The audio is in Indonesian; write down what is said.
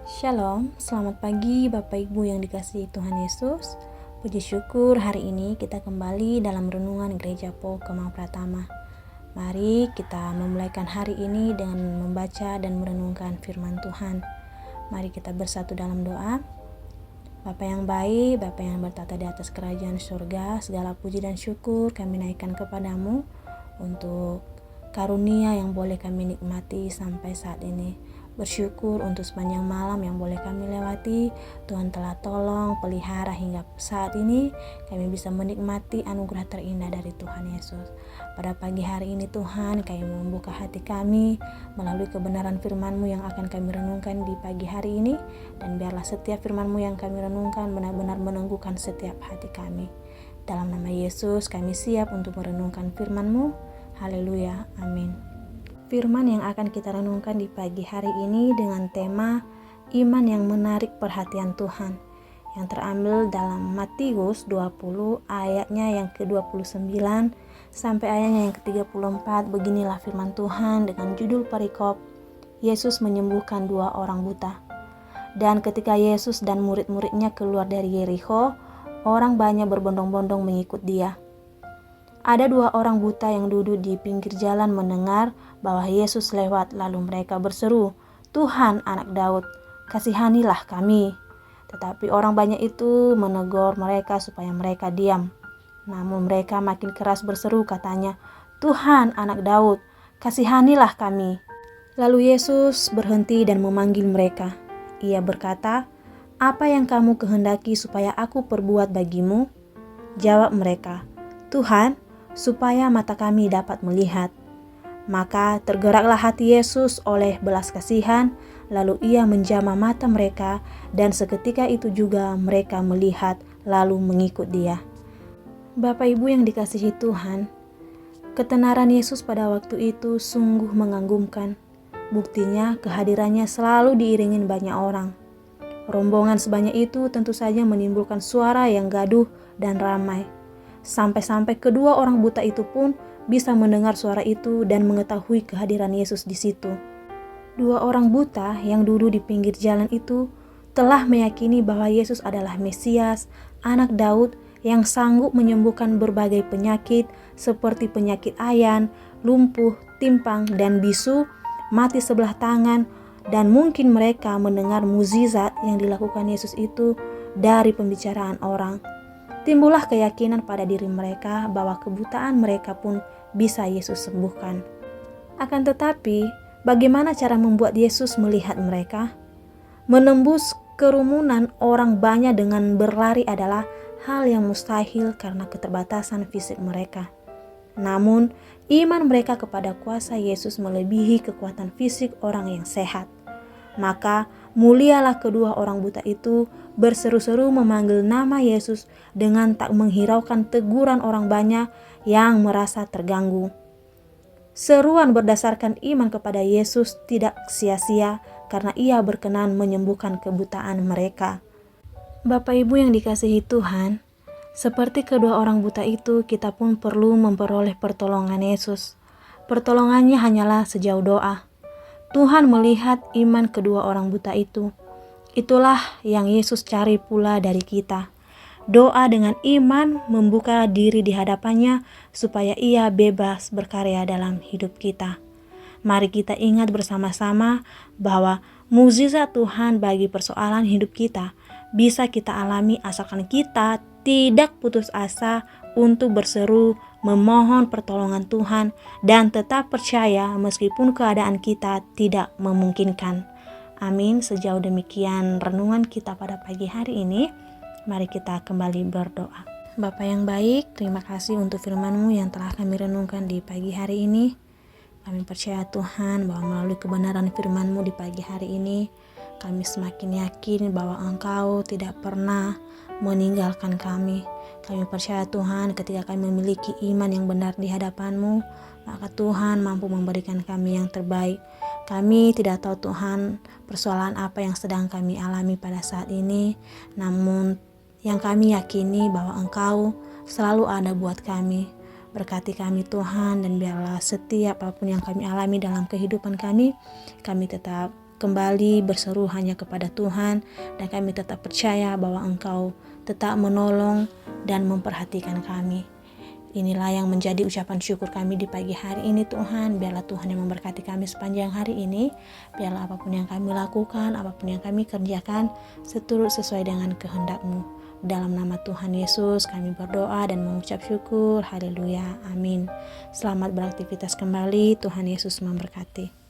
Shalom, selamat pagi Bapak Ibu yang dikasihi Tuhan Yesus. Puji syukur hari ini kita kembali dalam renungan Gereja Po Kemang Pratama. Mari kita memulaikan hari ini dengan membaca dan merenungkan firman Tuhan. Mari kita bersatu dalam doa. Bapa yang baik, Bapa yang bertata di atas kerajaan surga, segala puji dan syukur kami naikkan kepadamu untuk karunia yang boleh kami nikmati sampai saat ini. Bersyukur untuk sepanjang malam yang boleh kami lewati. Tuhan telah tolong, pelihara hingga saat ini kami bisa menikmati anugerah terindah dari Tuhan Yesus. Pada pagi hari ini Tuhan, kami membuka hati kami melalui kebenaran firman-Mu yang akan kami renungkan di pagi hari ini. Dan biarlah setiap firman-Mu yang kami renungkan benar-benar menenggukan setiap hati kami. Dalam nama Yesus kami siap untuk merenungkan firman-Mu. Haleluya, amin. Firman yang akan kita renungkan di pagi hari ini dengan tema iman yang menarik perhatian Tuhan, yang terambil dalam Matius 20 ayatnya yang ke-29 sampai ayatnya yang ke-34. Beginilah firman Tuhan dengan judul perikop, Yesus menyembuhkan 2 orang buta. Dan ketika Yesus dan murid-muridnya keluar dari Yerikho, orang banyak berbondong-bondong mengikut dia. Ada 2 orang buta yang duduk di pinggir jalan mendengar bahwa Yesus lewat, lalu mereka berseru, "Tuhan, Anak Daud, kasihanilah kami." Tetapi orang banyak itu menegur mereka supaya mereka diam. Namun mereka makin keras berseru, katanya, "Tuhan, Anak Daud, kasihanilah kami." Lalu Yesus berhenti dan memanggil mereka. Ia berkata, "Apa yang kamu kehendaki supaya aku perbuat bagimu?" Jawab mereka, "Tuhan, supaya mata kami dapat melihat." Maka tergeraklah hati Yesus oleh belas kasihan, lalu ia menjamah mata mereka, dan seketika itu juga mereka melihat lalu mengikut dia. Bapak Ibu yang dikasihi Tuhan, ketenaran Yesus pada waktu itu sungguh mengagumkan. Buktinya kehadirannya selalu diiringin banyak orang. Rombongan sebanyak itu tentu saja menimbulkan suara yang gaduh dan ramai. Sampai-sampai kedua orang buta itu pun bisa mendengar suara itu dan mengetahui kehadiran Yesus di situ. 2 orang buta yang duduk di pinggir jalan itu telah meyakini bahwa Yesus adalah Mesias, Anak Daud yang sanggup menyembuhkan berbagai penyakit seperti penyakit ayan, lumpuh, timpang, dan bisu, mati sebelah tangan, dan mungkin mereka mendengar mukjizat yang dilakukan Yesus itu dari pembicaraan orang. Timbullah keyakinan pada diri mereka bahwa kebutaan mereka pun bisa Yesus sembuhkan. Akan tetapi, bagaimana cara membuat Yesus melihat mereka? Menembus kerumunan orang banyak dengan berlari adalah hal yang mustahil karena keterbatasan fisik mereka. Namun, iman mereka kepada kuasa Yesus melebihi kekuatan fisik orang yang sehat. Maka mulialah kedua orang buta itu berseru-seru memanggil nama Yesus dengan tak menghiraukan teguran orang banyak yang merasa terganggu. Seruan berdasarkan iman kepada Yesus tidak sia-sia karena ia berkenan menyembuhkan kebutaan mereka. Bapak Ibu yang dikasihi Tuhan, seperti kedua orang buta itu, kita pun perlu memperoleh pertolongan Yesus. Pertolongannya hanyalah sejauh doa. Tuhan melihat iman kedua orang buta itu. Itulah yang Yesus cari pula dari kita. Doa dengan iman membuka diri di hadapannya supaya ia bebas berkarya dalam hidup kita. Mari kita ingat bersama-sama bahwa mukjizat Tuhan bagi persoalan hidup kita bisa kita alami asalkan kita tidak putus asa untuk berseru memohon pertolongan Tuhan dan tetap percaya meskipun keadaan kita tidak memungkinkan. Amin. Sejauh demikian renungan kita pada pagi hari ini. Mari kita kembali berdoa. Bapa yang baik, terima kasih untuk firman-Mu yang telah kami renungkan di pagi hari ini. Kami percaya Tuhan bahwa melalui kebenaran firman-Mu di pagi hari ini, kami semakin yakin bahwa Engkau tidak pernah meninggalkan kami. Kami percaya Tuhan ketika kami memiliki iman yang benar di hadapan-Mu, maka Tuhan mampu memberikan kami yang terbaik. Kami tidak tahu Tuhan persoalan apa yang sedang kami alami pada saat ini, namun yang kami yakini bahwa Engkau selalu ada buat kami. Berkati kami Tuhan, dan biarlah setiap apapun yang kami alami dalam kehidupan kami tetap kembali berseru hanya kepada Tuhan, dan kami tetap percaya bahwa Engkau tetap menolong dan memperhatikan kami. Inilah yang menjadi ucapan syukur kami di pagi hari ini Tuhan. Biarlah Tuhan yang memberkati kami sepanjang hari ini. Biarlah apapun yang kami lakukan, apapun yang kami kerjakan, seturut sesuai dengan kehendak-Mu. Dalam nama Tuhan Yesus kami berdoa dan mengucap syukur. Haleluya. Amin. Selamat beraktivitas kembali. Tuhan Yesus memberkati.